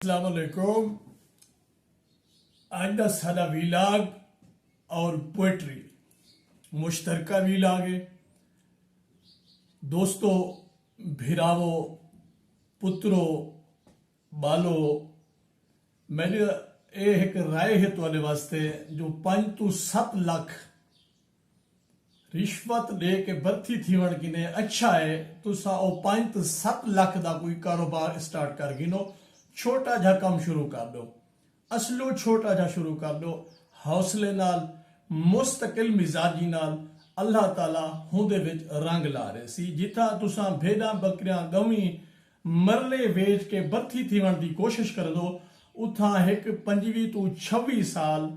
السلام علیکم۔ آئندہ سادہ ویلاگ اور پوئٹری مشترکہ ویلاگ ہے۔ دوستو، بھراو، پترو، بالو، میں نے ایک رائے ہے تو واسطے جو 5 تو 7 لاکھ رشوت دے کے برتھی تھی ون کی نے اچھا ہے تو سا او 5 تو 7 لاکھ دا کوئی کاروبار سٹارٹ کر گینو، چھوٹا جا کام شروع کر دو، اصلو چھوٹا جا شروع کر دو، حوصلے نال، مستقل مزاجی نال، اللہ تعالیٰ ہوندے وچ رنگ لا رہے سی۔ جتھا تساں بھیڑاں بکریاں گویں مرلے ویچ کے برتھی تھی ون دی کوشش کر دو، اتھاں ایک 25 تو 26 سال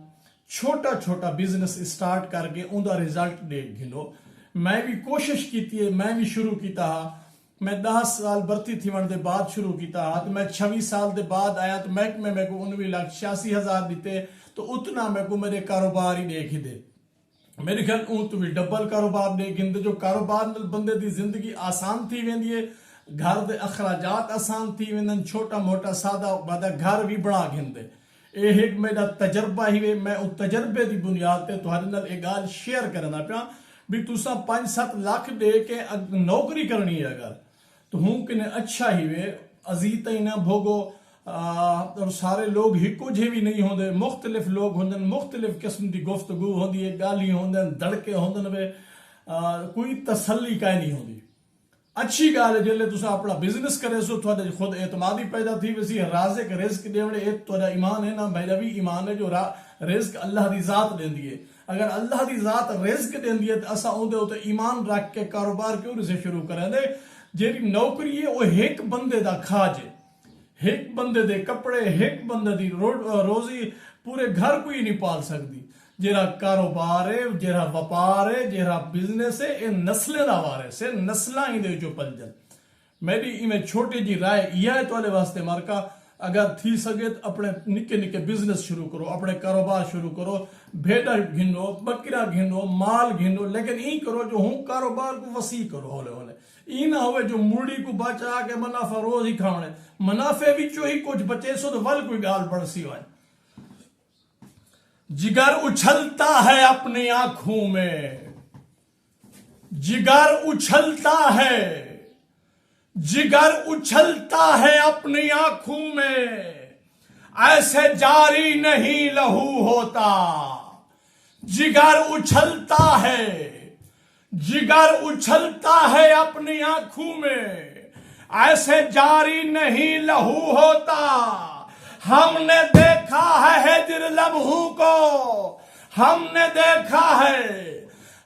چھوٹا چھوٹا بزنس سٹارٹ کر کے اون دا رزلٹ دیکھ گھنو۔ میں بھی کوشش کیتی ہے، میں بھی شروع کیتا ہاں۔ میں 10 سال برتی تھی ون دے بعد شروع کیتا ہاں، تو میں 26 سال دے بعد آیا تو محکمے میں کو 19,86,000 دیتے تو اتنا میں کو میرے کاروبار ہی دیکھ دے۔ میرے خیال اون تو بھی ڈبل کاروبار دیکھ دے، جو کاروبار نال بندے دی زندگی آسان تھی ویندی ہے، گھر دے اخراجات آسان تھی ویندن، چھوٹا موٹا سادہ بادہ گھر بھی بڑا گھندے۔ ایک میرا تجربہ ہی میں اس تجربے دی بنیاد تے تہاڈے نال ایک گل شیئر کرنا پیا بھی تساں 5-7 لاکھ دے کے نوکری کرنی ہے اگر تو ہوں کہ اچھا ہی وے ازیت ہی نہ بھوگو، اور سارے لوگ ہکو جے بھی نہیں ہوندے، مختلف لوگ ہوندن، مختلف قسم دی گفتگو ہوندی ہے، گالی ہوندن، دڑکے ہوندن وے، کوئی تسلی کا نہیں ہوندی۔ اچھی گال ہے جلے تسا اپنا بزنس کرے سو تھوڑے خود اعتمادی پیدا تھی ویسی رازق رزق دیوڑے ایک تھوڑا ایمان ہے نا، میرا بھی ایمان ہے جو رزق اللہ دی ذات دین دیئے۔ اگر اللہ دی ذات رزق دین دیئے تو اسا اون دے ہوتے ایمان رکھ کے کاروبار کیوں سے شروع کریں دے۔ جیری نوکری ہے وہ ایک بندے دا کھاج ہے، ایک بندے دے کپڑے، ایک بندے دی روزی پورے گھر کوئی نہیں پال سکتی۔ جیرا کاروبار ہے، جیرا وپار ہے، جیرا بزنس ہے، یہ نسلیں دا وارث ہے، نسلاں ہی دے جو پلجن۔ میری میں چھوٹی جی رائے یہ ہے تو واسطے مارکا اگر تھی سکے اپنے نکے نکے بزنس شروع کرو، اپنے کاروبار شروع کرو، بھیڑا گھنو، بکرا گھنو، مال گھنو، لیکن این کرو جو ہوں کاروبار کو وسیع کرو ہولے ہولے۔ این نہ ہوئے جو موڑی کو بچا کے منافع روز ہی کھاونے، منافع وچوں ہی کچھ بچے سو تو ول کوئی گال پڑ سی ہوئے۔ جگر اچھلتا ہے اپنی آنکھوں میں، جگر اچھلتا ہے، جگر اچھلتا ہے اپنی آنکھوں میں، ایسے جاری نہیں لہو ہوتا۔ جگر اچھلتا ہے، جگر اچھلتا ہے اپنی آنکھوں میں، ایسے جاری نہیں لہو ہوتا۔ ہم نے دیکھا ہے ہجر لمحوں کو، ہم نے دیکھا ہے،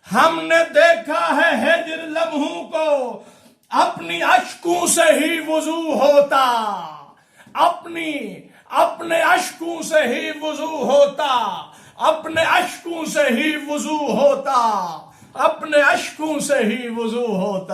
ہم نے دیکھا ہے ہجر لمحوں کو، اپنی اشکوں سے ہی وضو ہوتا، اپنے اشکوں سے ہی وضو ہوتا، اپنے اشکوں سے ہی وضو ہوتا، اپنے اشکوں سے ہی وضو ہوتا۔